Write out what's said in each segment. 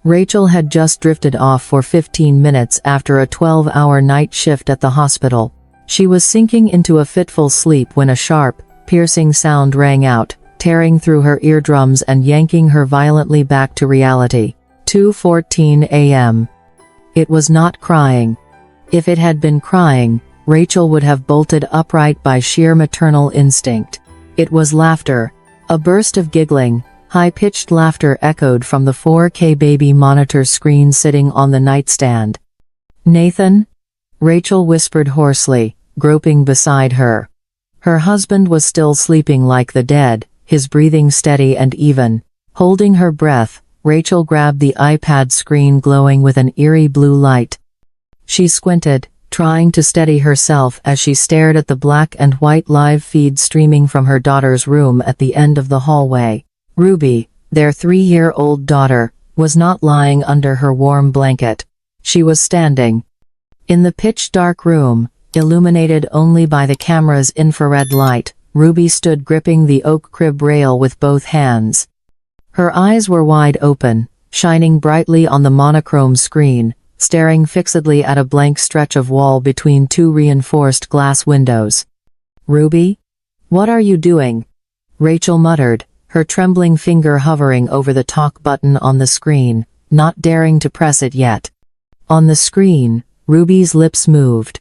Rachel had just drifted off for 15 minutes after a 12-hour night shift at the hospital. She was sinking into a fitful sleep when a sharp, piercing sound rang out, tearing through her eardrums and yanking her violently back to reality. 2:14 a.m. It was not crying. If it had been crying, Rachel would have bolted upright by sheer maternal instinct. It was laughter. A burst of giggling, high-pitched laughter echoed from the 4K baby monitor screen sitting on the nightstand. "Nathan?" Rachel whispered hoarsely, groping beside her. Her husband was still sleeping like the dead, his breathing steady and even. Holding her breath, Rachel grabbed the iPad screen glowing with an eerie blue light. She squinted, trying to steady herself as she stared at the black and white live feed streaming from her daughter's room at the end of the hallway. Ruby, their 3-year-old daughter, was not lying under her warm blanket. She was standing. In the pitch-dark room, illuminated only by the camera's infrared light, Ruby stood gripping the oak crib rail with both hands. Her eyes were wide open, shining brightly on the monochrome screen, staring fixedly at a blank stretch of wall between two reinforced glass windows. "Ruby? What are you doing?" Rachel muttered, her trembling finger hovering over the talk button on the screen, not daring to press it yet. On the screen, Ruby's lips moved.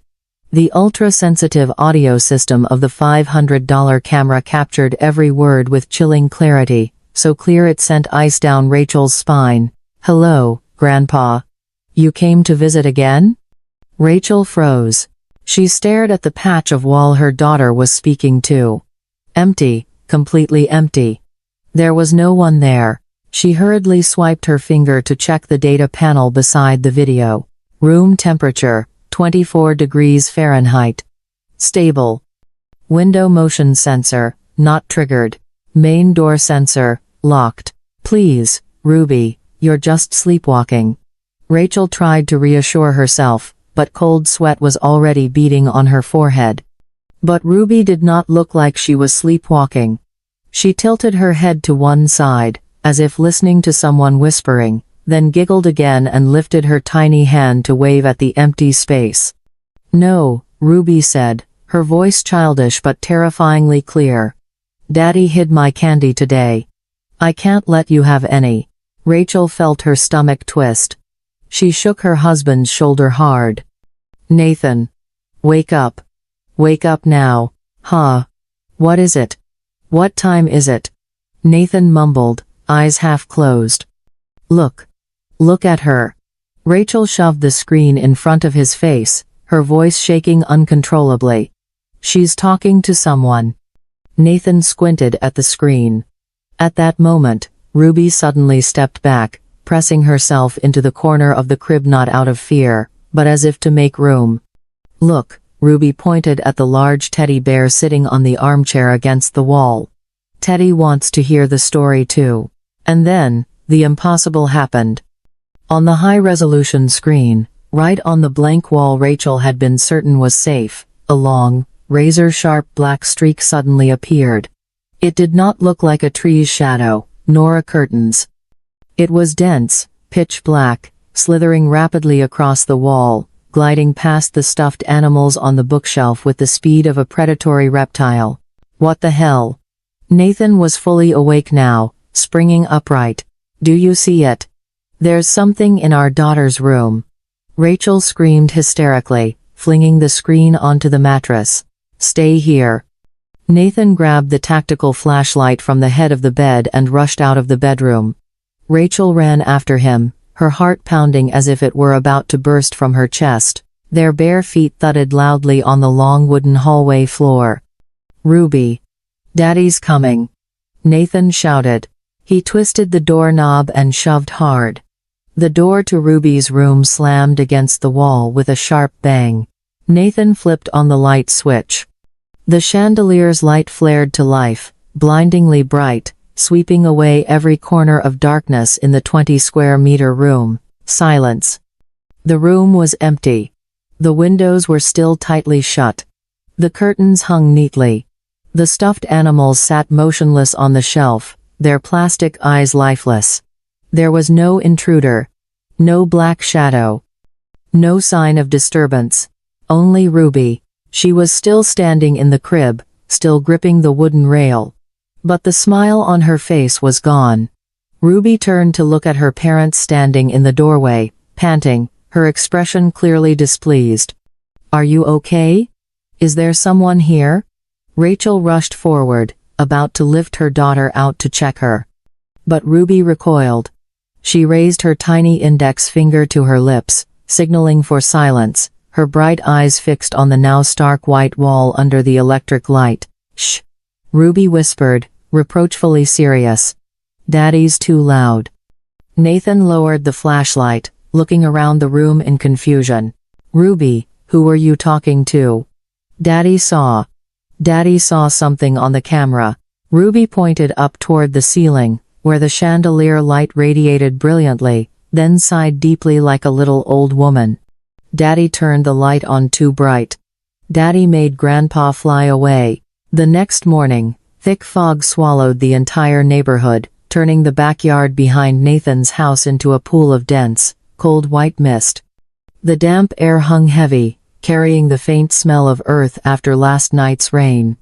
The ultra-sensitive audio system of the $500 camera captured every word with chilling clarity, so clear it sent ice down Rachel's spine. "Hello, Grandpa. You came to visit again?" Rachel froze. She stared at the patch of wall her daughter was speaking to. Empty, completely empty. There was no one there. She hurriedly swiped her finger to check the data panel beside the video. Room temperature, 24 degrees Fahrenheit. Stable. Window motion sensor, not triggered. Main door sensor, locked. "Please, Ruby, you're just sleepwalking." Rachel tried to reassure herself, but cold sweat was already beading on her forehead. But Ruby did not look like she was sleepwalking. She tilted her head to one side, as if listening to someone whispering, then giggled again and lifted her tiny hand to wave at the empty space. "No," Ruby said, her voice childish but terrifyingly clear. "Daddy hid my candy today. I can't let you have any." Rachel felt her stomach twist. She shook her husband's shoulder hard. "Nathan. Wake up. Wake up now." "Huh? What is it? What time is it?" Nathan mumbled, eyes half closed. "Look. Look at her." Rachel shoved the screen in front of his face, her voice shaking uncontrollably. "She's talking to someone." Nathan squinted at the screen. At that moment, Ruby suddenly stepped back, pressing herself into the corner of the crib not out of fear, but as if to make room. "Look," Ruby pointed at the large teddy bear sitting on the armchair against the wall. "Teddy wants to hear the story too." And then, the impossible happened. On the high-resolution screen, right on the blank wall Rachel had been certain was safe, a long, razor-sharp black streak suddenly appeared. It did not look like a tree's shadow, nor a curtain's. It was dense, pitch black, slithering rapidly across the wall, gliding past the stuffed animals on the bookshelf with the speed of a predatory reptile. "What the hell?" Nathan was fully awake now, springing upright. "Do you see it? There's something in our daughter's room." Rachel screamed hysterically, flinging the screen onto the mattress. "Stay here." Nathan grabbed the tactical flashlight from the head of the bed and rushed out of the bedroom. Rachel ran after him, her heart pounding as if it were about to burst from her chest. Their bare feet thudded loudly on the long wooden hallway floor. "Ruby. Daddy's coming," Nathan shouted. He twisted the doorknob and shoved hard. The door to Ruby's room slammed against the wall with a sharp bang. Nathan flipped on the light switch. The chandelier's light flared to life, blindingly bright, sweeping away every corner of darkness in the 20-square-meter room. Silence. The room was empty. The windows were still tightly shut. The curtains hung neatly. The stuffed animals sat motionless on the shelf, their plastic eyes lifeless. There was no intruder, No black shadow. No sign of disturbance. Only Ruby. She was still standing in the crib, still gripping the wooden rail. But the smile on her face was gone. Ruby turned to look at her parents standing in the doorway, panting, her expression clearly displeased. "Are you okay? Is there someone here?" Rachel rushed forward, about to lift her daughter out to check her. But Ruby recoiled. She raised her tiny index finger to her lips, signaling for silence, her bright eyes fixed on the now stark white wall under the electric light. "Shh," Ruby whispered, reproachfully serious. "Daddy's too loud." Nathan lowered the flashlight, looking around the room in confusion. "Ruby, who were you talking to?" Daddy saw something on the camera." Ruby pointed up toward the ceiling, where the chandelier light radiated brilliantly, then sighed deeply like a little old woman. "Daddy turned the light on too bright. Daddy made Grandpa fly away." The next morning, thick fog swallowed the entire neighborhood, turning the backyard behind Nathan's house into a pool of dense, cold white mist. The damp air hung heavy, carrying the faint smell of earth after last night's rain.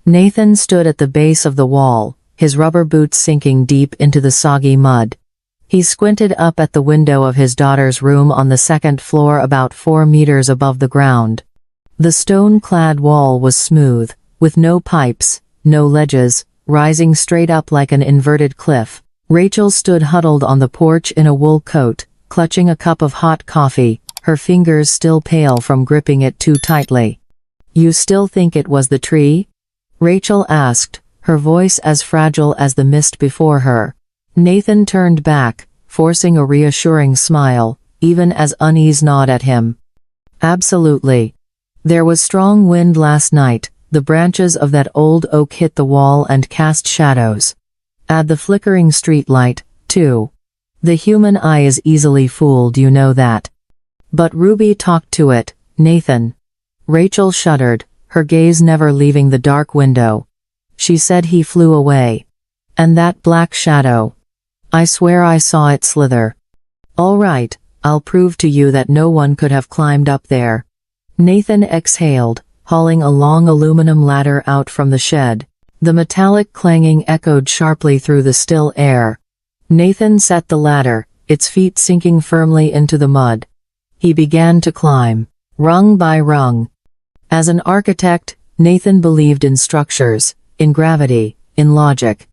Nathan stood at the base of the wall, his rubber boots sinking deep into the soggy mud. He squinted up at the window of his daughter's room on the second floor about 4 meters above the ground. The stone-clad wall was smooth, with no pipes, no ledges, rising straight up like an inverted cliff. Rachel stood huddled on the porch in a wool coat, clutching a cup of hot coffee, her fingers still pale from gripping it too tightly. "You still think it was the tree?" Rachel asked, her voice as fragile as the mist before her. Nathan turned back, forcing a reassuring smile, even as unease gnawed at him. "Absolutely. There was strong wind last night, the branches of that old oak hit the wall and cast shadows. Add the flickering streetlight, too. The human eye is easily fooled, you know that." "But Ruby talked to it, Nathan." Rachel shuddered, her gaze never leaving the dark window. "She said he flew away. And that black shadow. I swear I saw it slither." "All right, I'll prove to you that no one could have climbed up there." Nathan exhaled, hauling a long aluminum ladder out from the shed. The metallic clanging echoed sharply through the still air. Nathan set the ladder, its feet sinking firmly into the mud. He began to climb, rung by rung. As an architect, Nathan believed in structures, in gravity, in logic.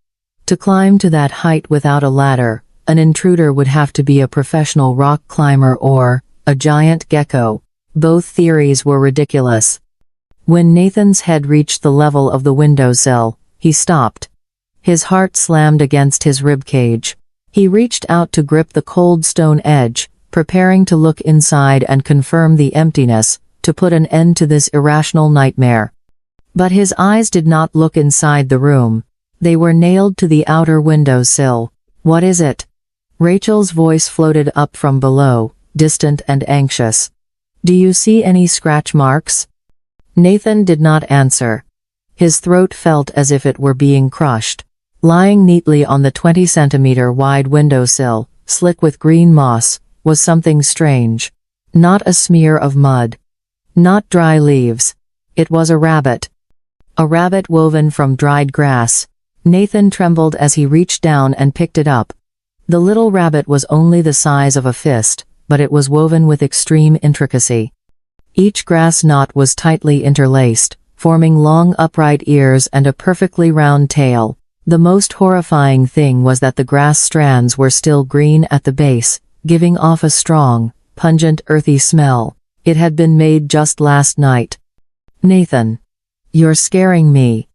To climb to that height without a ladder, an intruder would have to be a professional rock climber or a giant gecko. Both theories were ridiculous. When Nathan's head reached the level of the windowsill, he stopped. His heart slammed against his ribcage. He reached out to grip the cold stone edge, preparing to look inside and confirm the emptiness, to put an end to this irrational nightmare. But his eyes did not look inside the room. They were nailed to the outer windowsill. "What is it?" Rachel's voice floated up from below, distant and anxious. "Do you see any scratch marks?" Nathan did not answer. His throat felt as if it were being crushed. Lying neatly on the 20-centimeter wide windowsill, slick with green moss, was something strange. Not a smear of mud. Not dry leaves. It was a rabbit. A rabbit woven from dried grass. Nathan trembled as he reached down and picked it up. The little rabbit was only the size of a fist, but it was woven with extreme intricacy. Each grass knot was tightly interlaced, forming long upright ears and a perfectly round tail. The most horrifying thing was that the grass strands were still green at the base, giving off a strong, pungent earthy smell. It had been made just last night. "Nathan. You're scaring me.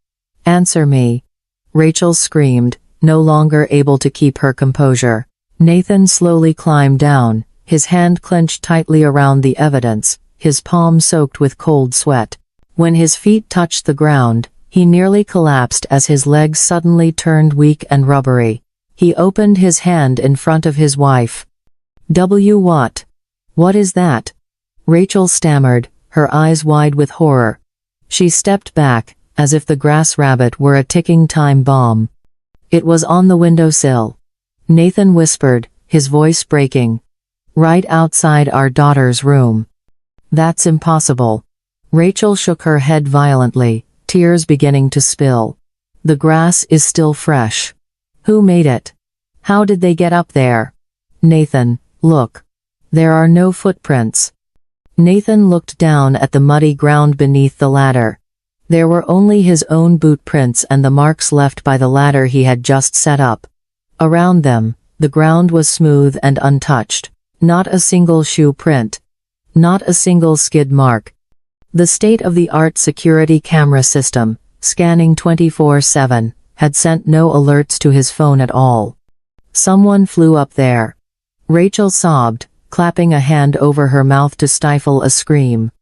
Answer me." Rachel screamed, no longer able to keep her composure. Nathan slowly climbed down, his hand clenched tightly around the evidence, his palm soaked with cold sweat. When his feet touched the ground, he nearly collapsed as his legs suddenly turned weak and rubbery. He opened his hand in front of his wife. What? What is that?" Rachel stammered, her eyes wide with horror. She stepped back, as if the grass rabbit were a ticking time bomb. "It was on the windowsill," Nathan whispered, his voice breaking. Right outside our daughter's room. That's impossible. Rachel shook her head violently, tears beginning to spill. The grass is still fresh. Who made it? How did they get up there? Nathan, look. There are no footprints. Nathan looked down at the muddy ground beneath the ladder. There were only his own boot prints and the marks left by the ladder he had just set up. Around them, the ground was smooth and untouched. Not a single shoe print. Not a single skid mark. The state-of-the-art security camera system, scanning 24/7, had sent no alerts to his phone at all. Someone flew up there. Rachel sobbed, clapping a hand over her mouth to stifle a scream.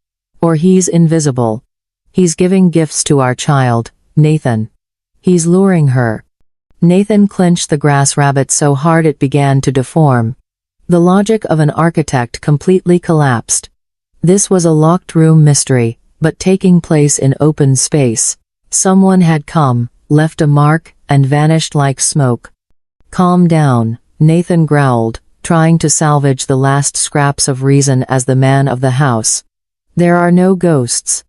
Or he's invisible. He's giving gifts to our child, Nathan. He's luring her. Nathan clenched the grass rabbit so hard it began to deform. The logic of an architect completely collapsed. This was a locked room mystery, but taking place in open space. Someone had come, left a mark, and vanished like smoke. Calm down, Nathan growled, trying to salvage the last scraps of reason as the man of the house. There are no ghosts.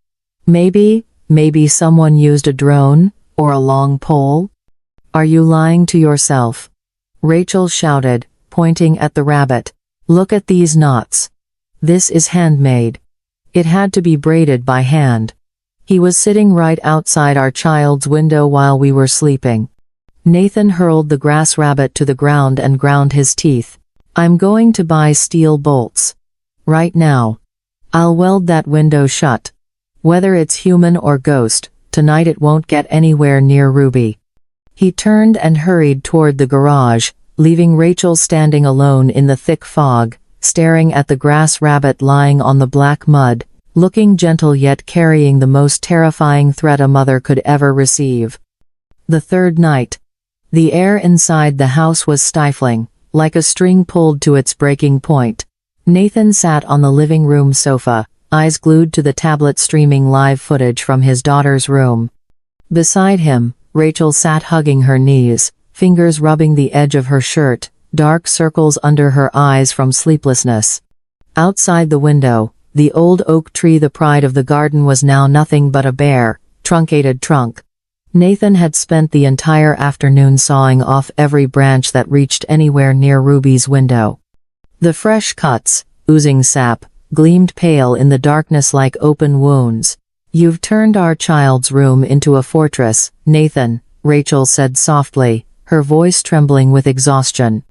Maybe someone used a drone, or a long pole? Are you lying to yourself? Rachel shouted, pointing at the rabbit. Look at these knots. This is handmade. It had to be braided by hand. He was sitting right outside our child's window while we were sleeping. Nathan hurled the grass rabbit to the ground and ground his teeth. I'm going to buy steel bolts. Right now. I'll weld that window shut. Whether it's human or ghost, tonight it won't get anywhere near Ruby. He turned and hurried toward the garage, leaving Rachel standing alone in the thick fog, staring at the grass rabbit lying on the black mud, looking gentle yet carrying the most terrifying threat a mother could ever receive. The third night. The air inside the house was stifling, like a string pulled to its breaking point. Nathan sat on the living room sofa, eyes glued to the tablet streaming live footage from his daughter's room. Beside him, Rachel sat hugging her knees, fingers rubbing the edge of her shirt, dark circles under her eyes from sleeplessness. Outside the window, the old oak tree, the pride of the garden, was now nothing but a bare, truncated trunk. Nathan had spent the entire afternoon sawing off every branch that reached anywhere near Ruby's window. The fresh cuts, oozing sap, gleamed pale in the darkness like open wounds. You've turned our child's room into a fortress, Nathan, Rachel said softly, her voice trembling with exhaustion.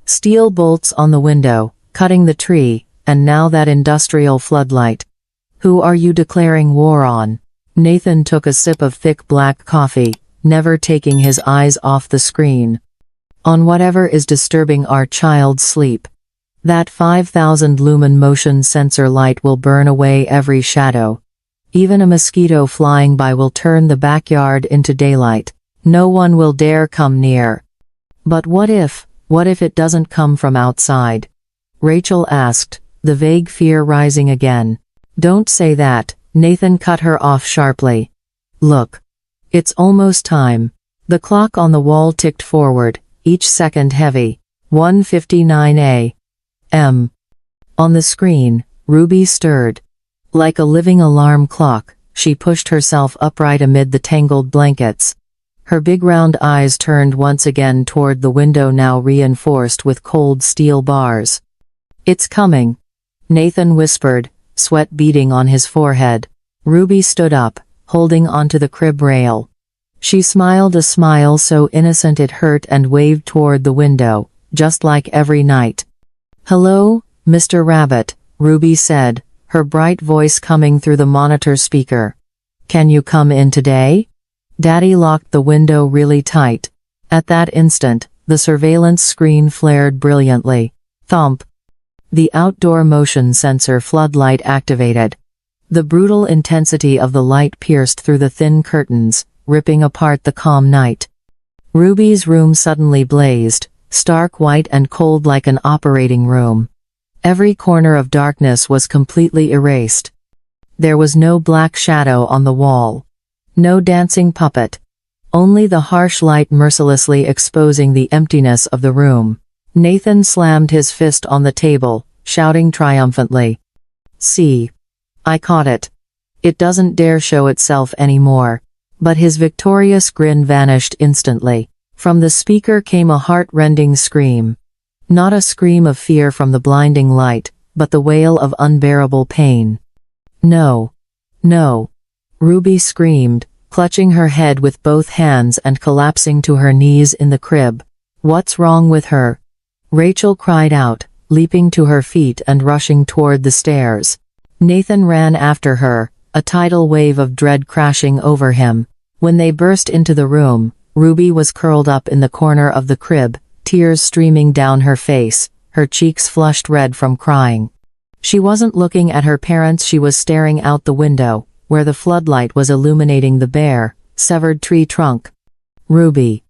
Steel bolts on the window, cutting the tree, and now that industrial floodlight. Who are you declaring war on? Nathan took a sip of thick black coffee, never taking his eyes off the screen. On whatever is disturbing our child's sleep. That 5,000 lumen motion sensor light will burn away every shadow. Even a mosquito flying by will turn the backyard into daylight. No one will dare come near. But what if it doesn't come from outside? Rachel asked, the vague fear rising again. Don't say that, Nathan cut her off sharply. Look. It's almost time. The clock on the wall ticked forward, each second heavy. 1:59 a.m. On the screen, Ruby stirred. Like a living alarm clock, she pushed herself upright amid the tangled blankets. Her big round eyes turned once again toward the window, now reinforced with cold steel bars. It's coming, Nathan whispered, sweat beading on his forehead. Ruby stood up, holding onto the crib rail. She smiled a smile so innocent it hurt and waved toward the window, just like every night. Hello, Mr. Rabbit, Ruby said, her bright voice coming through the monitor speaker. Can you come in today? Daddy locked the window really tight. At that instant, the surveillance screen flared brilliantly. Thump. The outdoor motion sensor floodlight activated. The brutal intensity of the light pierced through the thin curtains, ripping apart the calm night. Ruby's room suddenly blazed, stark white and cold like an operating room. Every corner of darkness was completely erased. There was no black shadow on the wall. No dancing puppet. Only the harsh light mercilessly exposing the emptiness of the room. Nathan slammed his fist on the table, shouting triumphantly. "See? I caught it. It doesn't dare show itself anymore." But his victorious grin vanished instantly. From the speaker came a heart-rending scream. Not a scream of fear from the blinding light, but the wail of unbearable pain. "No. No." Ruby screamed, clutching her head with both hands and collapsing to her knees in the crib. "What's wrong with her?" Rachel cried out, leaping to her feet and rushing toward the stairs. Nathan ran after her, a tidal wave of dread crashing over him. When they burst into the room, Ruby was curled up in the corner of the crib, tears streaming down her face, her cheeks flushed red from crying. She wasn't looking at her parents, she was staring out the window, where the floodlight was illuminating the bare, severed tree trunk. "Ruby.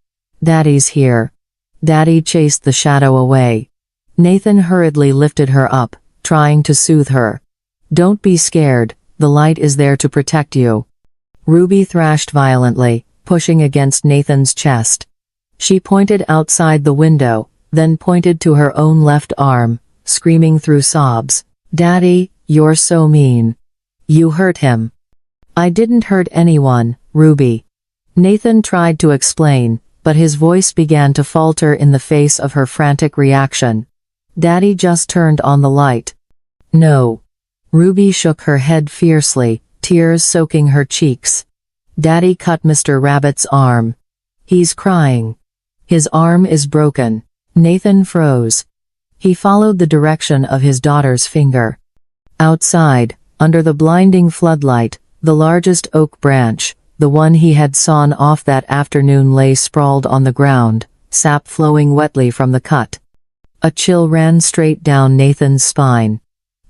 Daddy's here." Daddy chased the shadow away. Nathan hurriedly lifted her up, trying to soothe her. "Don't be scared, the light is there to protect you." Ruby thrashed violently, pushing against Nathan's chest. She pointed outside the window, then pointed to her own left arm, screaming through sobs. "Daddy, you're so mean. You hurt him." "I didn't hurt anyone, Ruby." Nathan tried to explain, but his voice began to falter in the face of her frantic reaction. "Daddy just turned on the light." "No." Ruby shook her head fiercely, tears soaking her cheeks. "Daddy cut Mr. Rabbit's arm. He's crying. His arm is broken." Nathan froze. He followed the direction of his daughter's finger. Outside, under the blinding floodlight, the largest oak branch, the one he had sawn off that afternoon, lay sprawled on the ground, sap flowing wetly from the cut. A chill ran straight down Nathan's spine.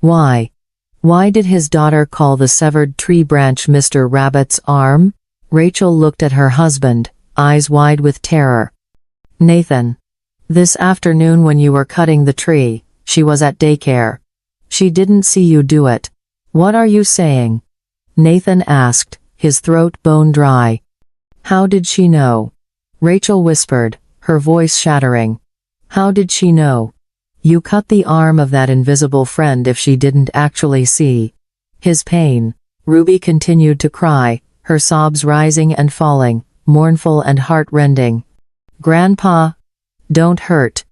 Why? Why did his daughter call the severed tree branch Mr. Rabbit's arm? Rachel looked at her husband, eyes wide with terror. "Nathan. This afternoon when you were cutting the tree, she was at daycare. She didn't see you do it." "What are you saying?" Nathan asked, his throat bone dry. "How did she know?" Rachel whispered, her voice shattering. "How did she know? You cut the arm of that invisible friend if she didn't actually see his pain." Ruby continued to cry, her sobs rising and falling, mournful and heart-rending. "Grandpa, don't hurt.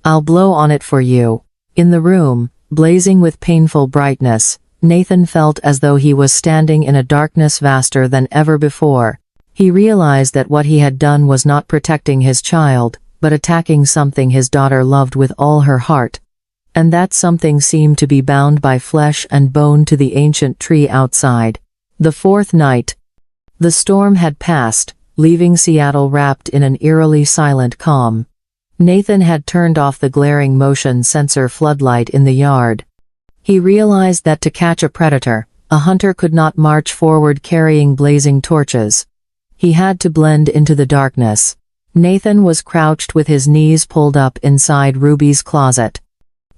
I'll blow on it for you." In the room, blazing with painful brightness, Nathan felt as though he was standing in a darkness vaster than ever before. He realized that what he had done was not protecting his child, but attacking something his daughter loved with all her heart. And that something seemed to be bound by flesh and bone to the ancient tree outside. The fourth night. The storm had passed, leaving Seattle wrapped in an eerily silent calm. Nathan had turned off the glaring motion sensor floodlight in the yard. He realized that to catch a predator, a hunter could not march forward carrying blazing torches. He had to blend into the darkness. Nathan was crouched with his knees pulled up inside Ruby's closet.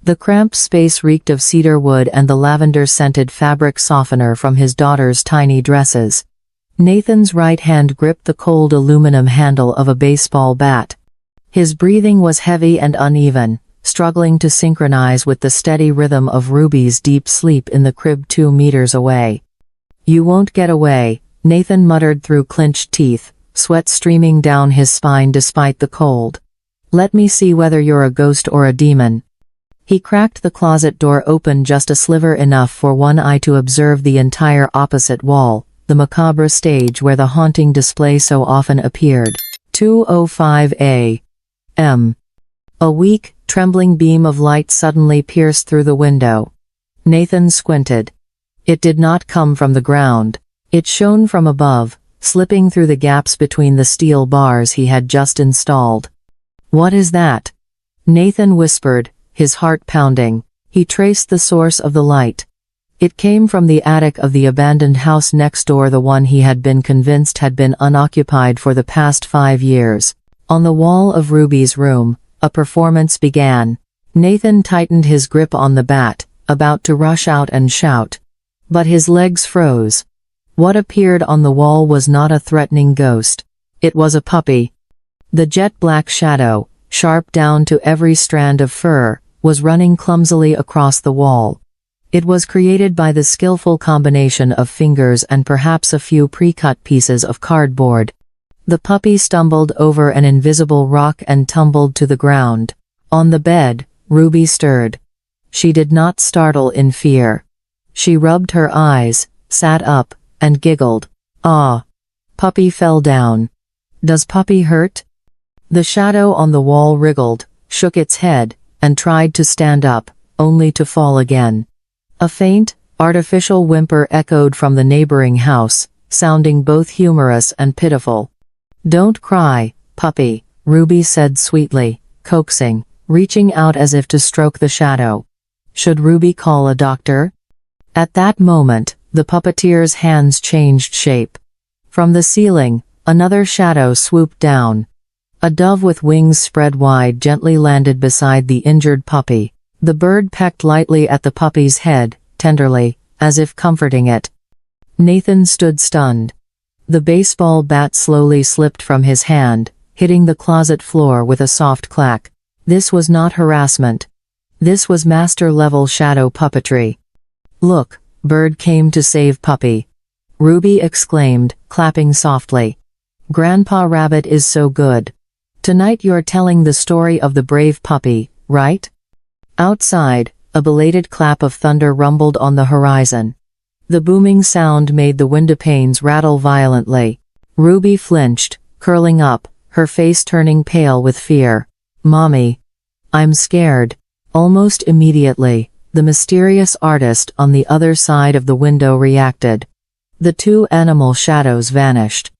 The cramped space reeked of cedar wood and the lavender-scented fabric softener from his daughter's tiny dresses. Nathan's right hand gripped the cold aluminum handle of a baseball bat. His breathing was heavy and uneven, struggling to synchronize with the steady rhythm of Ruby's deep sleep in the crib 2 meters away. "You won't get away," Nathan muttered through clenched teeth, sweat streaming down his spine despite the cold. "Let me see whether you're a ghost or a demon." He cracked the closet door open just a sliver enough for one eye to observe the entire opposite wall, the macabre stage where the haunting display so often appeared. 2:05 a.m. A weak, trembling beam of light suddenly pierced through the window. Nathan squinted. It did not come from the ground. It shone from above, slipping through the gaps between the steel bars he had just installed. "What is that?" Nathan whispered, his heart pounding. He traced the source of the light. It came from the attic of the abandoned house next door, the one he had been convinced had been unoccupied for the past 5 years. On the wall of Ruby's room, a performance began. Nathan tightened his grip on the bat, about to rush out and shout. But his legs froze. What appeared on the wall was not a threatening ghost. It was a puppy. The jet-black shadow, sharp down to every strand of fur, was running clumsily across the wall. It was created by the skillful combination of fingers and perhaps a few pre-cut pieces of cardboard. The puppy stumbled over an invisible rock and tumbled to the ground. On the bed, Ruby stirred. She did not startle in fear. She rubbed her eyes, sat up, and giggled. Ah! Puppy fell down. Does puppy hurt? The shadow on the wall wriggled, shook its head, and tried to stand up, only to fall again. A faint, artificial whimper echoed from the neighboring house, sounding both humorous and pitiful. Don't cry, puppy, Ruby said sweetly, coaxing, reaching out as if to stroke the shadow. Should Ruby call a doctor? At that moment, the puppeteer's hands changed shape. From the ceiling, another shadow swooped down. A dove with wings spread wide gently landed beside the injured puppy. The bird pecked lightly at the puppy's head, tenderly, as if comforting it. Nathan stood stunned. The baseball bat slowly slipped from his hand, hitting the closet floor with a soft clack. This was not harassment. This was master-level shadow puppetry. Look, bird came to save puppy, Ruby exclaimed, clapping softly. Grandpa Rabbit is so good. Tonight you're telling the story of the brave puppy, right? Outside, a belated clap of thunder rumbled on the horizon. The booming sound made the windowpanes rattle violently. Ruby flinched, curling up, her face turning pale with fear. Mommy. I'm scared. Almost immediately, the mysterious artist on the other side of the window reacted. The two animal shadows vanished.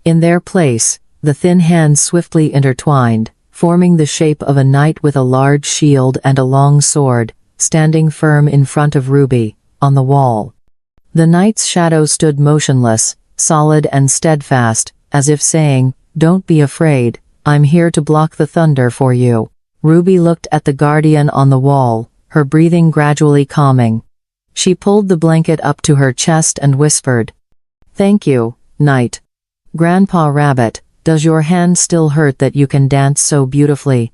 In their place, the thin hands swiftly intertwined, forming the shape of a knight with a large shield and a long sword, standing firm in front of Ruby, on the wall. The knight's shadow stood motionless, solid and steadfast, as if saying, "Don't be afraid, I'm here to block the thunder for you." Ruby looked at the guardian on the wall, her breathing gradually calming. She pulled the blanket up to her chest and whispered, "Thank you, Knight. Grandpa Rabbit, does your hand still hurt that you can dance so beautifully?"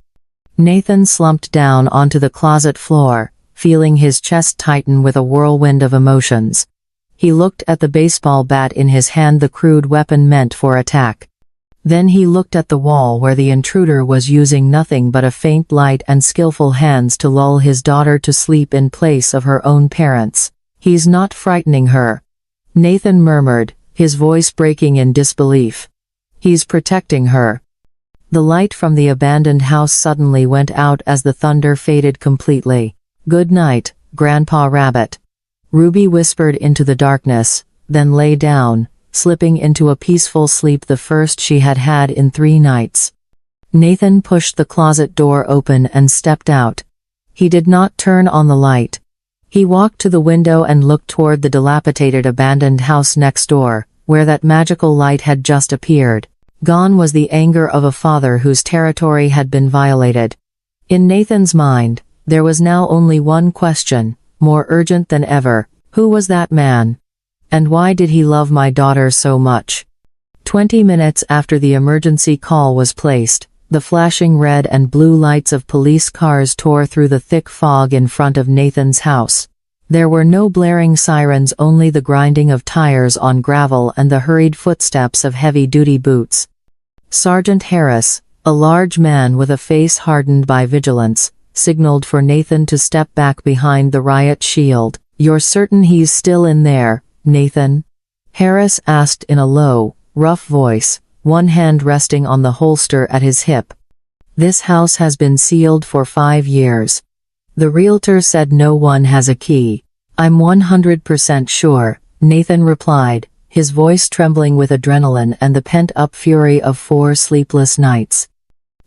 Nathan slumped down onto the closet floor, feeling his chest tighten with a whirlwind of emotions. He looked at the baseball bat in his hand, the crude weapon meant for attack. Then he looked at the wall where the intruder was using nothing but a faint light and skillful hands to lull his daughter to sleep in place of her own parents. "He's not frightening her," Nathan murmured, his voice breaking in disbelief. "He's protecting her." The light from the abandoned house suddenly went out as the thunder faded completely. "Good night, Grandpa Rabbit," Ruby whispered into the darkness, then lay down, slipping into a peaceful sleep, the first she had had in 3 nights. Nathan pushed the closet door open and stepped out. He did not turn on the light. He walked to the window and looked toward the dilapidated abandoned house next door, where that magical light had just appeared. Gone was the anger of a father whose territory had been violated. In Nathan's mind, there was now only one question, more urgent than ever: who was that man? And why did he love my daughter so much? 20 minutes after the emergency call was placed, the flashing red and blue lights of police cars tore through the thick fog in front of Nathan's house. There were no blaring sirens, only the grinding of tires on gravel and the hurried footsteps of heavy-duty boots. Sergeant Harris, a large man with a face hardened by vigilance, signaled for Nathan to step back behind the riot shield. "You're certain he's still in there, Nathan?" Harris asked in a low, rough voice, one hand resting on the holster at his hip. "This house has been sealed for 5 years. The realtor said no one has a key." "I'm 100% sure," Nathan replied, his voice trembling with adrenaline and the pent-up fury of 4 sleepless nights.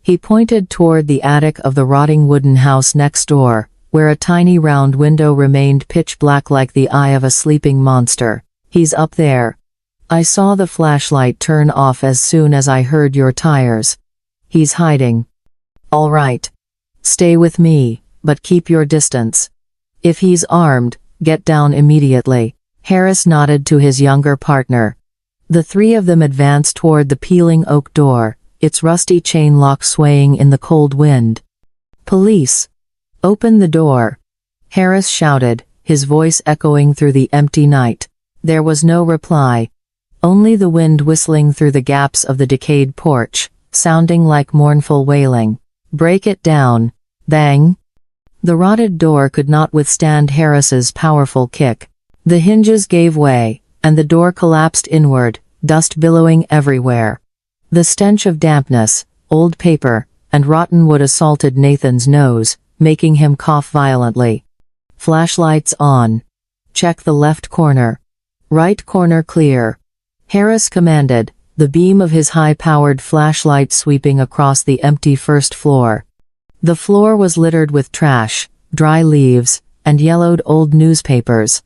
He pointed toward the attic of the rotting wooden house next door, where a tiny round window remained pitch black like the eye of a sleeping monster. "He's up there. I saw the flashlight turn off as soon as I heard your tires. He's hiding." "All right. Stay with me, but keep your distance. If he's armed, get down immediately." Harris nodded to his younger partner. The 3 of them advanced toward the peeling oak door, its rusty chain lock swaying in the cold wind. "Police!" "Open the door," Harris shouted, his voice echoing through the empty night. There was no reply. Only the wind whistling through the gaps of the decayed porch, sounding like mournful wailing. "Break it down." Bang! The rotted door could not withstand Harris's powerful kick. The hinges gave way, and the door collapsed inward, dust billowing everywhere. The stench of dampness, old paper, and rotten wood assaulted Nathan's nose, making him cough violently. Flashlights on. Check the left corner. Right corner clear. Harris commanded, the beam of his high-powered flashlight sweeping across the empty first floor. The floor was littered with trash, dry leaves, and yellowed old newspapers.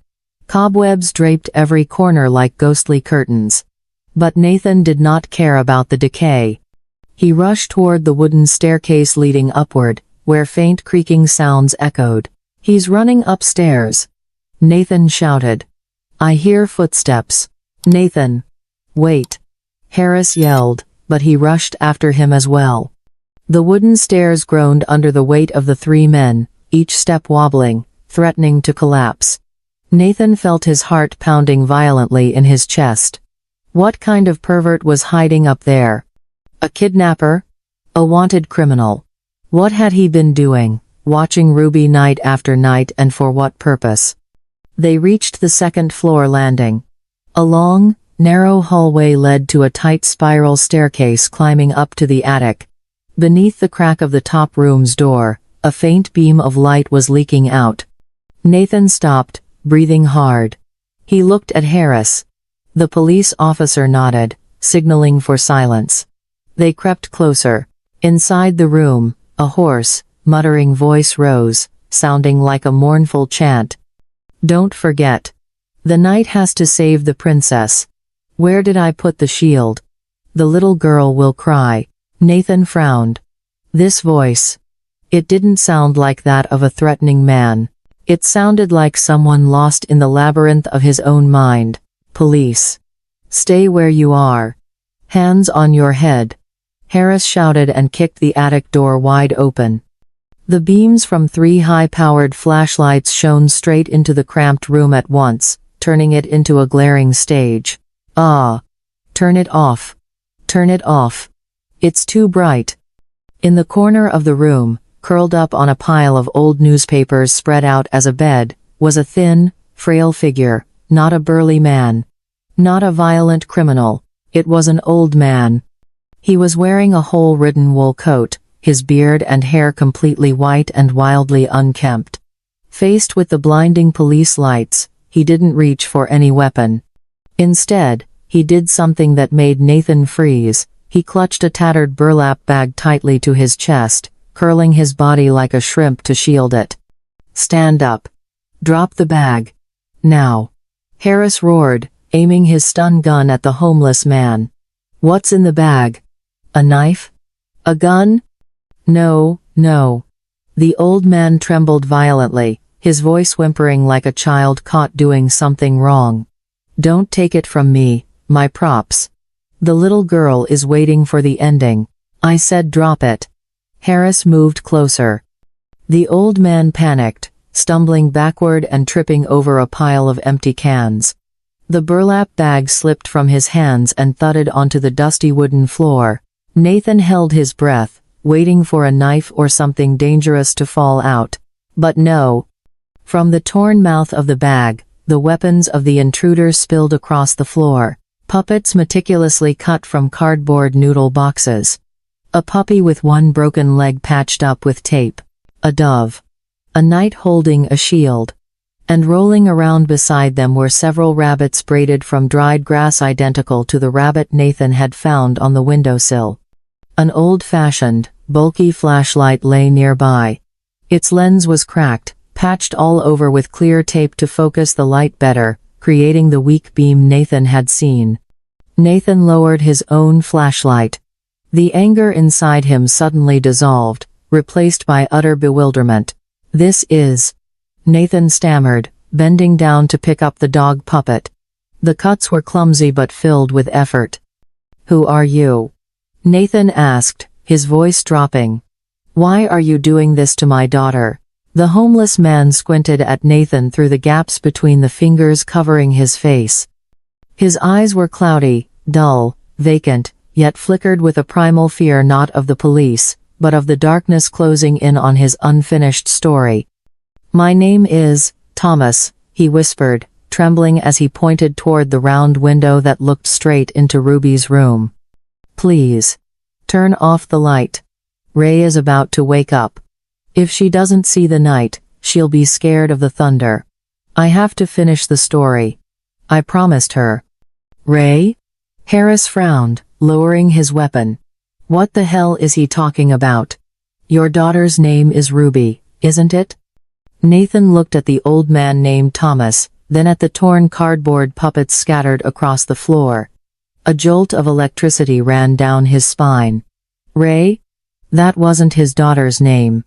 Cobwebs draped every corner like ghostly curtains. But Nathan did not care about the decay. He rushed toward the wooden staircase leading upward, where faint creaking sounds echoed. "He's running upstairs," Nathan shouted. "I hear footsteps." "Nathan! Wait!" Harris yelled, but he rushed after him as well. The wooden stairs groaned under the weight of the three men, each step wobbling, threatening to collapse. Nathan felt his heart pounding violently in his chest. What kind of pervert was hiding up there? A kidnapper? A wanted criminal? What had he been doing, watching Ruby night after night, and for what purpose? They reached the second-floor landing. A long, narrow hallway led to a tight spiral staircase climbing up to the attic. Beneath the crack of the top room's door, a faint beam of light was leaking out. Nathan stopped, breathing hard. He looked at Harris. The police officer nodded, signaling for silence. They crept closer. Inside the room, a hoarse, muttering voice rose, sounding like a mournful chant. "Don't forget. The knight has to save the princess. Where did I put the shield? The little girl will cry." Nathan frowned. This voice. It didn't sound like that of a threatening man. It sounded like someone lost in the labyrinth of his own mind. "Police. Stay where you are. Hands on your head." Harris shouted and kicked the attic door wide open. The beams from three high-powered flashlights shone straight into the cramped room at once, turning it into a glaring stage. "Ah! Turn it off. Turn it off. It's too bright." In the corner of the room, curled up on a pile of old newspapers spread out as a bed, was a thin, frail figure, not a burly man. Not a violent criminal. It was an old man. He was wearing a hole-ridden wool coat, his beard and hair completely white and wildly unkempt. Faced with the blinding police lights, he didn't reach for any weapon. Instead, he did something that made Nathan freeze. He clutched a tattered burlap bag tightly to his chest, curling his body like a shrimp to shield it. "Stand up. Drop the bag. Now." Harris roared, aiming his stun gun at the homeless man. "What's in the bag? A knife? A gun?" "No, no." The old man trembled violently, his voice whimpering like a child caught doing something wrong. "Don't take it from me, my props. The little girl is waiting for the ending. I said drop it." Harris moved closer. The old man panicked, stumbling backward and tripping over a pile of empty cans. The burlap bag slipped from his hands and thudded onto the dusty wooden floor. Nathan held his breath, waiting for a knife or something dangerous to fall out. But no. From the torn mouth of the bag, the weapons of the intruders spilled across the floor. Puppets meticulously cut from cardboard noodle boxes. A puppy with one broken leg patched up with tape. A dove. A knight holding a shield. And rolling around beside them were several rabbits braided from dried grass identical to the rabbit Nathan had found on the windowsill. An old-fashioned, bulky flashlight lay nearby. Its lens was cracked, patched all over with clear tape to focus the light better, creating the weak beam Nathan had seen. Nathan lowered his own flashlight. The anger inside him suddenly dissolved, replaced by utter bewilderment. "This is..." Nathan stammered, bending down to pick up the dog puppet. The cuts were clumsy but filled with effort. "Who are you?" Nathan asked, his voice dropping. "Why are you doing this to my daughter?" The homeless man squinted at Nathan through the gaps between the fingers covering his face. His eyes were cloudy, dull, vacant, yet flickered with a primal fear not of the police, but of the darkness closing in on his unfinished story. "My name is Thomas," he whispered, trembling as he pointed toward the round window that looked straight into Ruby's room. "Please. Turn off the light. Ray is about to wake up. If she doesn't see the night, she'll be scared of the thunder. I have to finish the story. I promised her." "Ray?" Harris frowned, lowering his weapon. "What the hell is he talking about? Your daughter's name is Ruby, isn't it?" Nathan looked at the old man named Thomas, then at the torn cardboard puppets scattered across the floor. A jolt of electricity ran down his spine. Ray? That wasn't his daughter's name.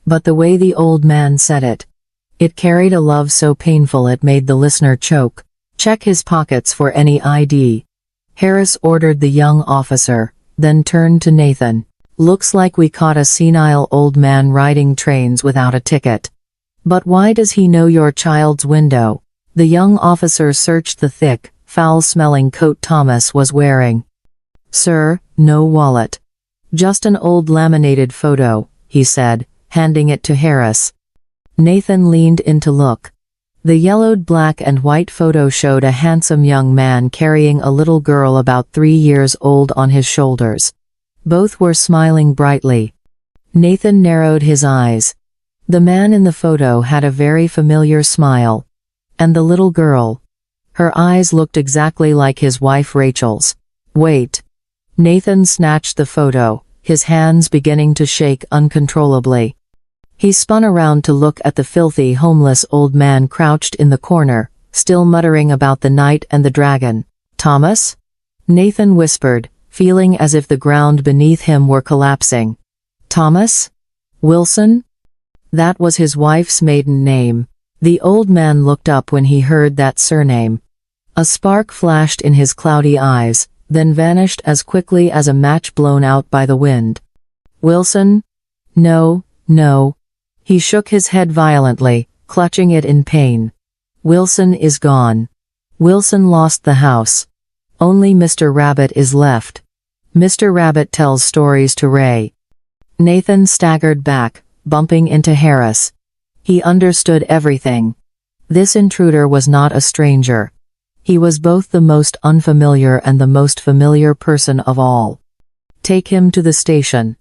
But the way the old man said it carried a love so painful it made the listener choke. "Check his pockets for any ID," Harris ordered the young officer, then turned to Nathan. "Looks like we caught a senile old man riding trains without a ticket. But why does he know your child's window?" The young officer searched the thick, foul-smelling coat Thomas was wearing. "Sir, no wallet. Just an old laminated photo," he said, handing it to Harris. Nathan leaned in to look. The yellowed black and white photo showed a handsome young man carrying a little girl about 3 years old on his shoulders. Both were smiling brightly. Nathan narrowed his eyes. The man in the photo had a very familiar smile. And the little girl? Her eyes looked exactly like his wife Rachel's. "Wait." Nathan snatched the photo, his hands beginning to shake uncontrollably. He spun around to look at the filthy homeless old man crouched in the corner, still muttering about the night and the dragon. "Thomas?" Nathan whispered, feeling as if the ground beneath him were collapsing. "Thomas? Wilson?" That was his wife's maiden name. The old man looked up when he heard that surname. A spark flashed in his cloudy eyes, then vanished as quickly as a match blown out by the wind. "Wilson? No, no." He shook his head violently, clutching it in pain. "Wilson is gone. Wilson lost the house. Only Mr. Rabbit is left. Mr. Rabbit tells stories to Ray." Nathan staggered back, bumping into Harris. He understood everything. This intruder was not a stranger. He was both the most unfamiliar and the most familiar person of all. "Take him to the station,"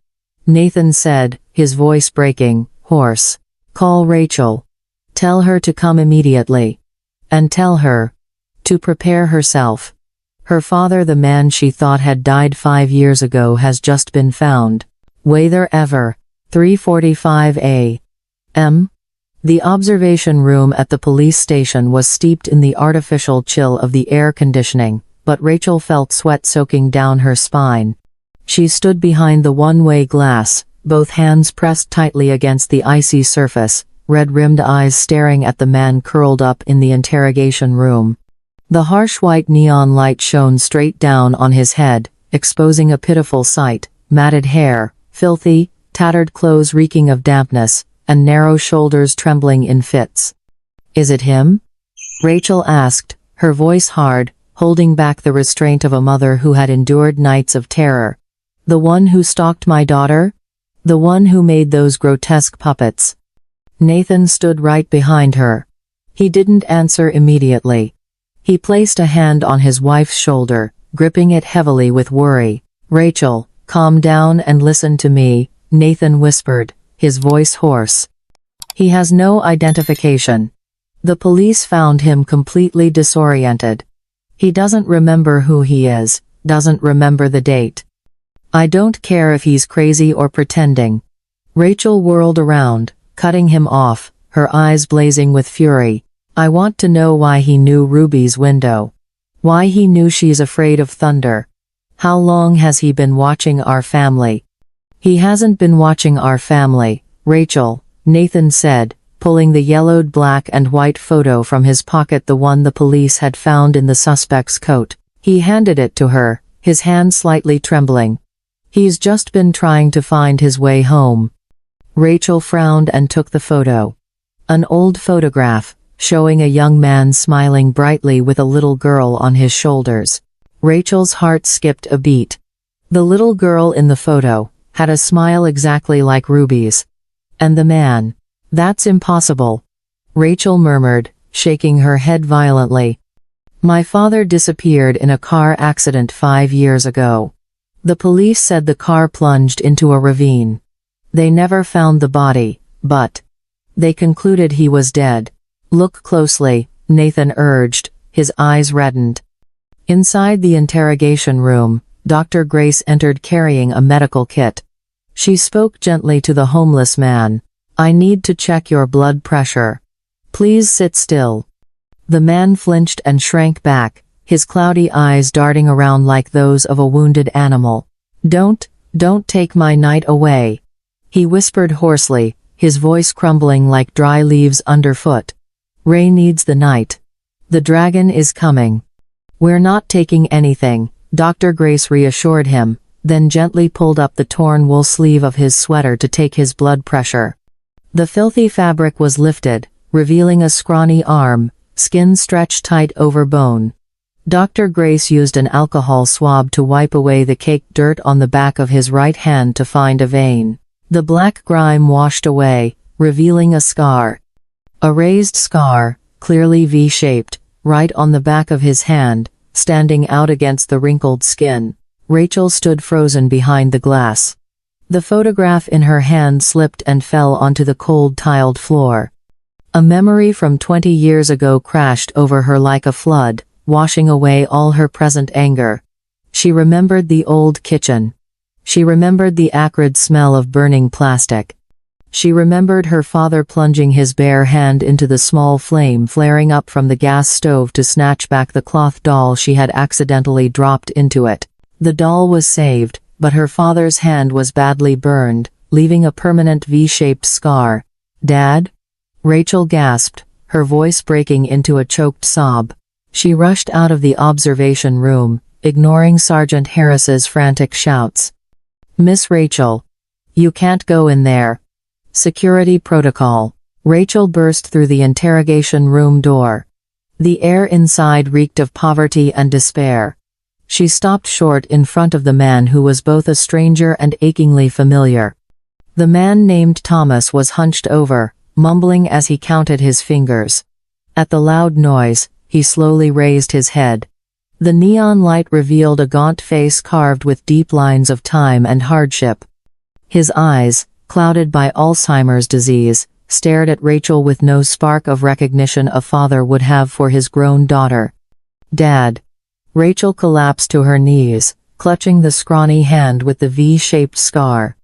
Nathan said, his voice breaking, hoarse. "Call Rachel. Tell her to come immediately. And tell her to prepare herself. Her father, the man she thought had died 5 years ago, has just been found. Way there ever. 3:45 a.m. The observation room at the police station was steeped in the artificial chill of the air conditioning, but Rachel felt sweat soaking down her spine. She stood behind the one-way glass, both hands pressed tightly against the icy surface, red-rimmed eyes staring at the man curled up in the interrogation room. The harsh white neon light shone straight down on his head, exposing a pitiful sight: matted hair, filthy, tattered clothes reeking of dampness, and narrow shoulders trembling in fits. "Is it him?" Rachel asked, her voice hard, holding back the restraint of a mother who had endured nights of terror. "The one who stalked my daughter? The one who made those grotesque puppets?" Nathan stood right behind her. He didn't answer immediately. He placed a hand on his wife's shoulder, gripping it heavily with worry. "Rachel, calm down and listen to me," Nathan whispered, his voice hoarse. "He has no identification. The police found him completely disoriented. He doesn't remember who he is, doesn't remember the date. I don't care if he's crazy or pretending." Rachel whirled around, cutting him off, her eyes blazing with fury. "I want to know why he knew Ruby's window. Why he knew she's afraid of thunder. How long has he been watching our family?" "He hasn't been watching our family, Rachel," Nathan said, pulling the yellowed black and white photo from his pocket, the one the police had found in the suspect's coat. He handed it to her, his hand slightly trembling. "He's just been trying to find his way home." Rachel frowned and took the photo. An old photograph, showing a young man smiling brightly with a little girl on his shoulders. Rachel's heart skipped a beat. The little girl in the photo had a smile exactly like Ruby's. And the man? That's impossible. Rachel murmured, shaking her head violently. My father disappeared in a car accident 5 years ago. The police said the car plunged into a ravine. They never found the body, but they concluded he was dead. Look closely, Nathan urged, his eyes reddened. Inside the interrogation room, Dr. Grace entered carrying a medical kit. She spoke gently to the homeless man. I need to check your blood pressure. Please sit still. The man flinched and shrank back, his cloudy eyes darting around like those of a wounded animal. Don't take my night away. He whispered hoarsely, his voice crumbling like dry leaves underfoot. Ray needs the night. The dragon is coming. We're not taking anything, Dr. Grace reassured him, then gently pulled up the torn wool sleeve of his sweater to take his blood pressure. The filthy fabric was lifted, revealing a scrawny arm, skin stretched tight over bone. Dr. Grace used an alcohol swab to wipe away the caked dirt on the back of his right hand to find a vein. The black grime washed away, revealing a scar. A raised scar, clearly V-shaped, right on the back of his hand, standing out against the wrinkled skin. Rachel stood frozen behind the glass. The photograph in her hand slipped and fell onto the cold tiled floor. A memory from 20 years ago crashed over her like a flood, washing away all her present anger. She remembered the old kitchen. She remembered the acrid smell of burning plastic. She remembered her father plunging his bare hand into the small flame flaring up from the gas stove to snatch back the cloth doll she had accidentally dropped into it. The doll was saved, but her father's hand was badly burned, leaving a permanent V-shaped scar. Dad? Rachel gasped, her voice breaking into a choked sob. She rushed out of the observation room, ignoring Sergeant Harris's frantic shouts. Miss Rachel. You can't go in there. Security protocol. Rachel burst through the interrogation room door. The air inside reeked of poverty and despair. She stopped short in front of the man who was both a stranger and achingly familiar. The man named Thomas was hunched over, mumbling as he counted his fingers. At the loud noise, he slowly raised his head. The neon light revealed a gaunt face carved with deep lines of time and hardship. His eyes, clouded by Alzheimer's disease, stared at Rachel with no spark of recognition a father would have for his grown daughter. Dad. Rachel collapsed to her knees, clutching the scrawny hand with the V-shaped scar.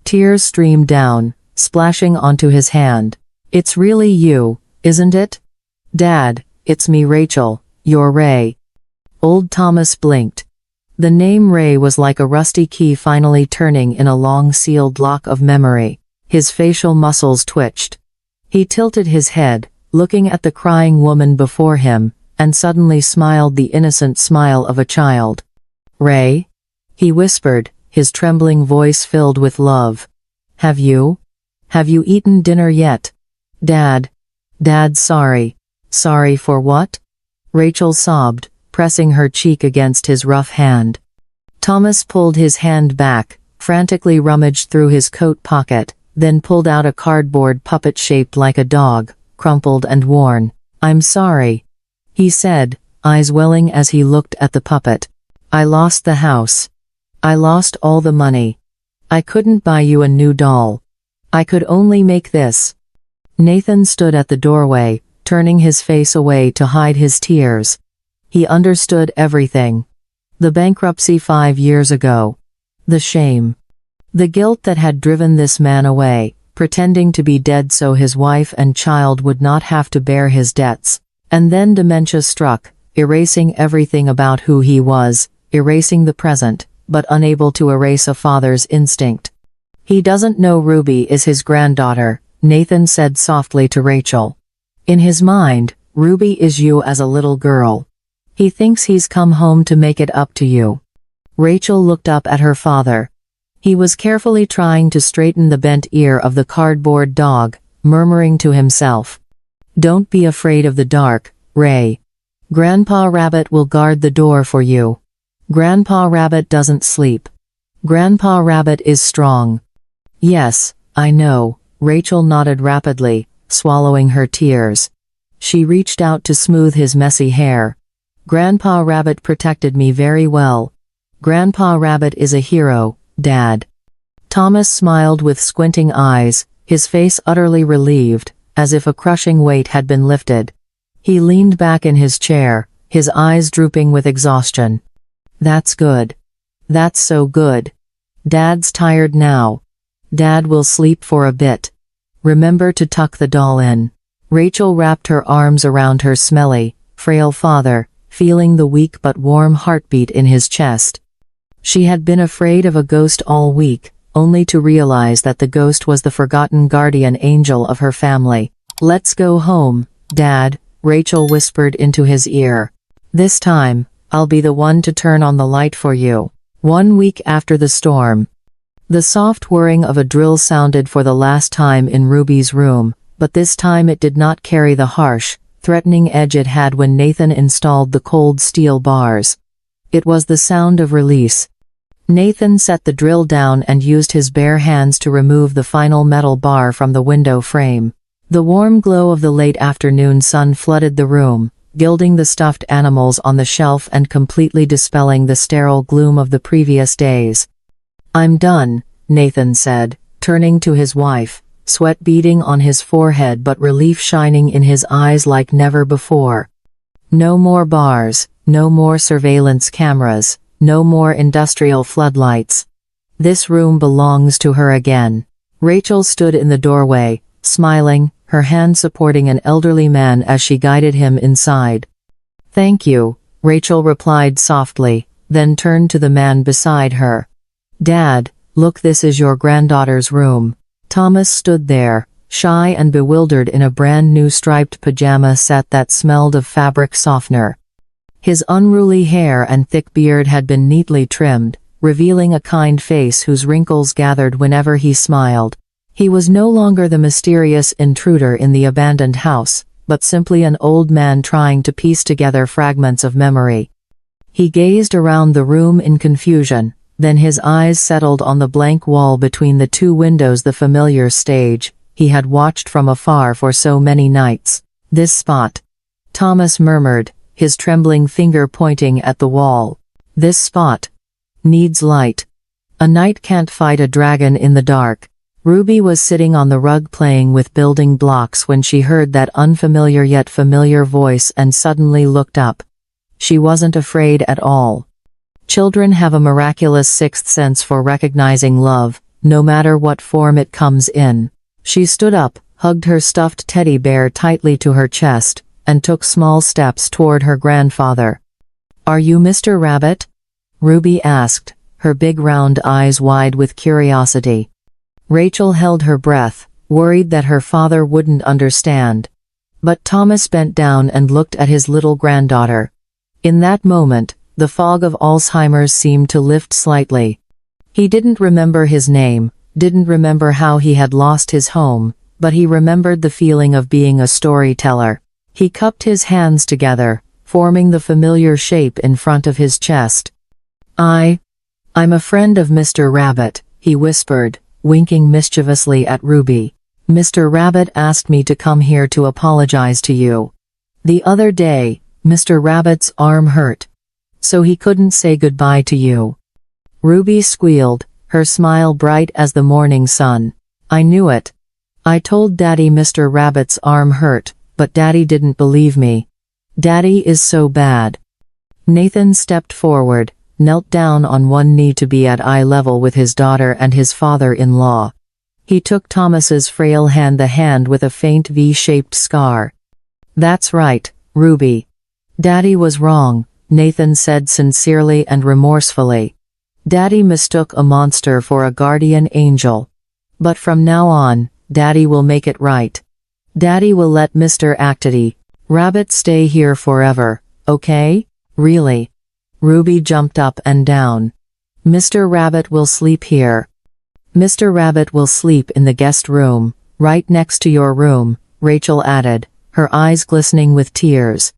Tears streamed down, splashing onto his hand. It's really you, isn't it? Dad, it's me Rachel, you're Ray. Old Thomas blinked. The name Ray was like a rusty key finally turning in a long sealed lock of memory. His facial muscles twitched. He tilted his head, looking at the crying woman before him, and suddenly smiled the innocent smile of a child. Ray? He whispered, his trembling voice filled with love. Have you eaten dinner yet? Dad, sorry. Sorry for what? Rachel sobbed, pressing her cheek against his rough hand. Thomas pulled his hand back, frantically rummaged through his coat pocket, then pulled out a cardboard puppet shaped like a dog, crumpled and worn. I'm sorry, he said, eyes welling as he looked at the puppet. I lost the house. I lost all the money. I couldn't buy you a new doll. I could only make this. Nathan stood at the doorway, turning his face away to hide his tears. He understood everything. The bankruptcy 5 years ago. The shame. The guilt that had driven this man away, pretending to be dead so his wife and child would not have to bear his debts. And then dementia struck, erasing everything about who he was, erasing the present, but unable to erase a father's instinct. He doesn't know Ruby is his granddaughter, Nathan said softly to Rachel. In his mind, Ruby is you as a little girl. He thinks he's come home to make it up to you. Rachel looked up at her father. He was carefully trying to straighten the bent ear of the cardboard dog, murmuring to himself. Don't be afraid of the dark, Ray. Grandpa Rabbit will guard the door for you. Grandpa Rabbit doesn't sleep. Grandpa Rabbit is strong. Yes, I know, Rachel nodded rapidly, swallowing her tears. She reached out to smooth his messy hair. Grandpa Rabbit protected me very well. Grandpa Rabbit is a hero, Dad. Thomas smiled with squinting eyes, his face utterly relieved, as if a crushing weight had been lifted. He leaned back in his chair, his eyes drooping with exhaustion. That's good. That's so good. Dad's tired now. Dad will sleep for a bit. Remember to tuck the doll in. Rachel wrapped her arms around her smelly, frail father, feeling the weak but warm heartbeat in his chest. She had been afraid of a ghost all week, only to realize that the ghost was the forgotten guardian angel of her family. Let's go home, Dad, Rachel whispered into his ear. This time, I'll be the one to turn on the light for you. 1 week after the storm. The soft whirring of a drill sounded for the last time in Ruby's room, but this time it did not carry the harsh, threatening edge it had when Nathan installed the cold steel bars. It was the sound of release. Nathan set the drill down and used his bare hands to remove the final metal bar from the window frame. The warm glow of the late afternoon sun flooded the room, gilding the stuffed animals on the shelf and completely dispelling the sterile gloom of the previous days. I'm done, Nathan said, turning to his wife, sweat beading on his forehead but relief shining in his eyes like never before. No more bars, no more surveillance cameras, no more industrial floodlights. This room belongs to her again. Rachel stood in the doorway, smiling, her hand supporting an elderly man as she guided him inside. Thank you, Rachel replied softly, then turned to the man beside her. Dad, look, this is your granddaughter's room. Thomas stood there, shy and bewildered in a brand new striped pajama set that smelled of fabric softener. His unruly hair and thick beard had been neatly trimmed, revealing a kind face whose wrinkles gathered whenever he smiled. He was no longer the mysterious intruder in the abandoned house, but simply an old man trying to piece together fragments of memory. He gazed around the room in confusion, then his eyes settled on the blank wall between the two windows, the familiar stage he had watched from afar for so many nights. This spot, Thomas murmured, his trembling finger pointing at the wall. This spot needs light. A knight can't fight a dragon in the dark. Ruby was sitting on the rug playing with building blocks when she heard that unfamiliar yet familiar voice and suddenly looked up. She wasn't afraid at all. Children have a miraculous sixth sense for recognizing love, no matter what form it comes in. She stood up, hugged her stuffed teddy bear tightly to her chest, and took small steps toward her grandfather. Are you Mr. Rabbit? Ruby asked, her big round eyes wide with curiosity. Rachel held her breath, worried that her father wouldn't understand. But Thomas bent down and looked at his little granddaughter. In that moment, the fog of Alzheimer's seemed to lift slightly. He didn't remember his name, didn't remember how he had lost his home, but he remembered the feeling of being a storyteller. He cupped his hands together, forming the familiar shape in front of his chest. I'm a friend of Mr. Rabbit, he whispered, winking mischievously at Ruby. Mr. Rabbit asked me to come here to apologize to you. The other day, Mr. Rabbit's arm hurt, so he couldn't say goodbye to you. Ruby squealed, her smile bright as the morning sun. I knew it. I told Daddy Mr. Rabbit's arm hurt, but Daddy didn't believe me. Daddy is so bad. Nathan stepped forward, knelt down on one knee to be at eye level with his daughter and his father-in-law. He took Thomas's frail hand, the hand with a faint V-shaped scar. That's right, Ruby. Daddy was wrong, Nathan said sincerely and remorsefully. Daddy mistook a monster for a guardian angel. But from now on, Daddy will make it right. Daddy will let Mr. Rabbit stay here forever, okay? Really? Ruby jumped up and down. Mr. Rabbit will sleep here. Mr. Rabbit will sleep in the guest room, right next to your room, Rachel added, her eyes glistening with tears.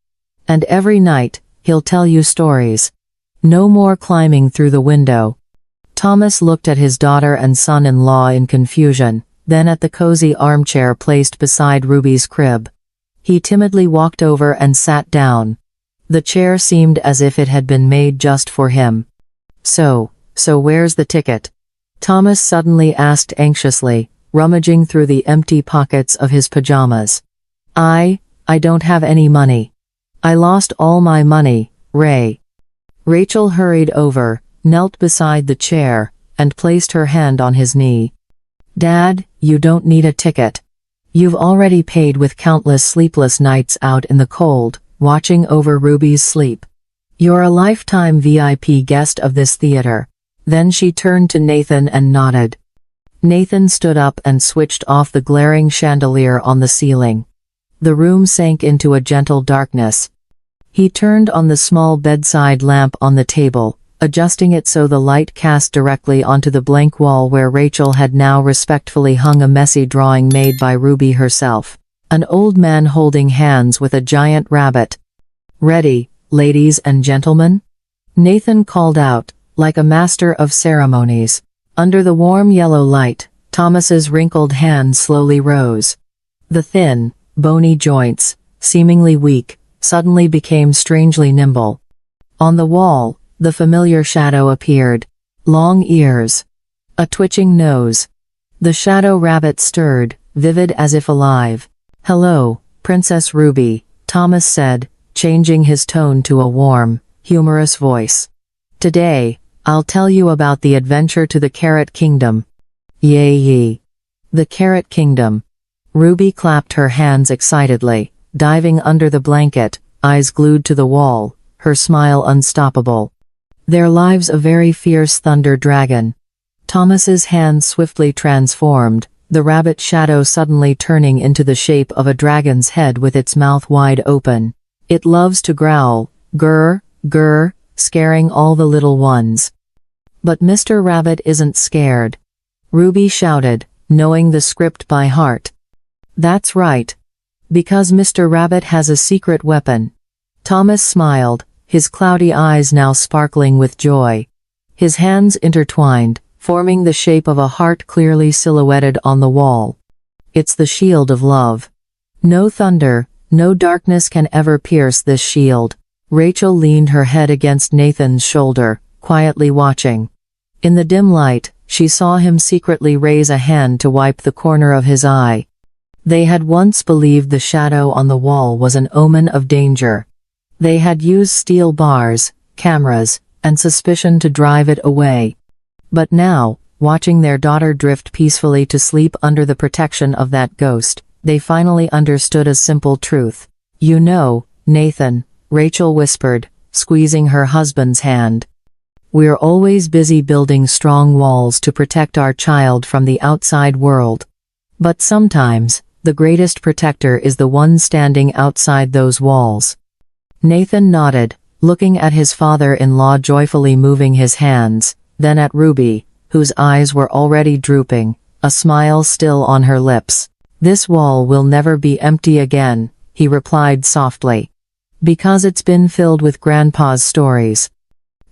And every night, he'll tell you stories. No more climbing through the window. Thomas looked at his daughter and son-in-law in confusion, then at the cozy armchair placed beside Ruby's crib. He timidly walked over and sat down. The chair seemed as if it had been made just for him. So where's the ticket? Thomas suddenly asked anxiously, rummaging through the empty pockets of his pajamas. I don't have any money. I lost all my money, Ray. Rachel hurried over, knelt beside the chair, and placed her hand on his knee. Dad, you don't need a ticket. You've already paid with countless sleepless nights out in the cold, watching over Ruby's sleep. You're a lifetime VIP guest of this theater. Then she turned to Nathan and nodded. Nathan stood up and switched off the glaring chandelier on the ceiling. The room sank into a gentle darkness. He turned on the small bedside lamp on the table, adjusting it so the light cast directly onto the blank wall where Rachel had now respectfully hung a messy drawing made by Ruby herself. An old man holding hands with a giant rabbit. Ready, ladies and gentlemen? Nathan called out, like a master of ceremonies. Under the warm yellow light, Thomas's wrinkled hand slowly rose. The thin, bony joints, seemingly weak, suddenly became strangely nimble. On the wall, the familiar shadow appeared. Long ears. A twitching nose. The shadow rabbit stirred, vivid as if alive. Hello, Princess Ruby, Thomas said, changing his tone to a warm, humorous voice. Today, I'll tell you about the adventure to the Carrot Kingdom. Yay! The Carrot Kingdom. Ruby clapped her hands excitedly, diving under the blanket, eyes glued to the wall, her smile unstoppable. Their lives a very fierce thunder dragon. Thomas's hands swiftly transformed, the rabbit shadow suddenly turning into the shape of a dragon's head with its mouth wide open. It loves to growl, grr, grr, scaring all the little ones. But Mr. Rabbit isn't scared. Ruby shouted, knowing the script by heart. That's right. Because Mr. Rabbit has a secret weapon. Thomas smiled, his cloudy eyes now sparkling with joy. His hands intertwined, forming the shape of a heart clearly silhouetted on the wall. It's the shield of love. No thunder, no darkness can ever pierce this shield. Rachel leaned her head against Nathan's shoulder, quietly watching. In the dim light, she saw him secretly raise a hand to wipe the corner of his eye. They had once believed the shadow on the wall was an omen of danger. They had used steel bars, cameras, and suspicion to drive it away. But now, watching their daughter drift peacefully to sleep under the protection of that ghost, they finally understood a simple truth. You know, Nathan, Rachel whispered, squeezing her husband's hand. We're always busy building strong walls to protect our child from the outside world. But sometimes, the greatest protector is the one standing outside those walls. Nathan nodded, looking at his father-in-law joyfully moving his hands, then at Ruby, whose eyes were already drooping, a smile still on her lips. This wall will never be empty again, he replied softly. Because it's been filled with Grandpa's stories.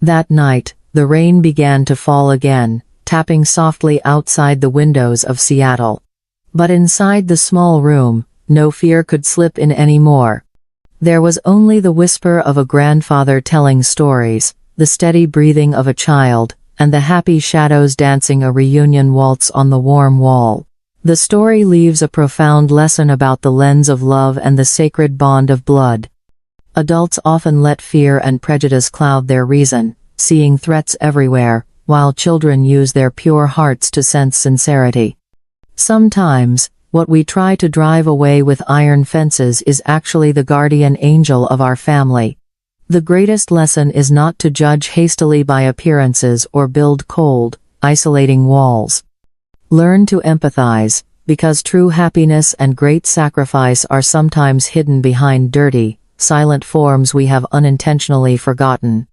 That night, the rain began to fall again, tapping softly outside the windows of Seattle. But inside the small room, no fear could slip in anymore. There was only the whisper of a grandfather telling stories, the steady breathing of a child, and the happy shadows dancing a reunion waltz on the warm wall. The story leaves a profound lesson about the lens of love and the sacred bond of blood. Adults often let fear and prejudice cloud their reason, seeing threats everywhere, while children use their pure hearts to sense sincerity. Sometimes, what we try to drive away with iron fences is actually the guardian angel of our family. The greatest lesson is not to judge hastily by appearances or build cold, isolating walls. Learn to empathize, because true happiness and great sacrifice are sometimes hidden behind dirty, silent forms we have unintentionally forgotten.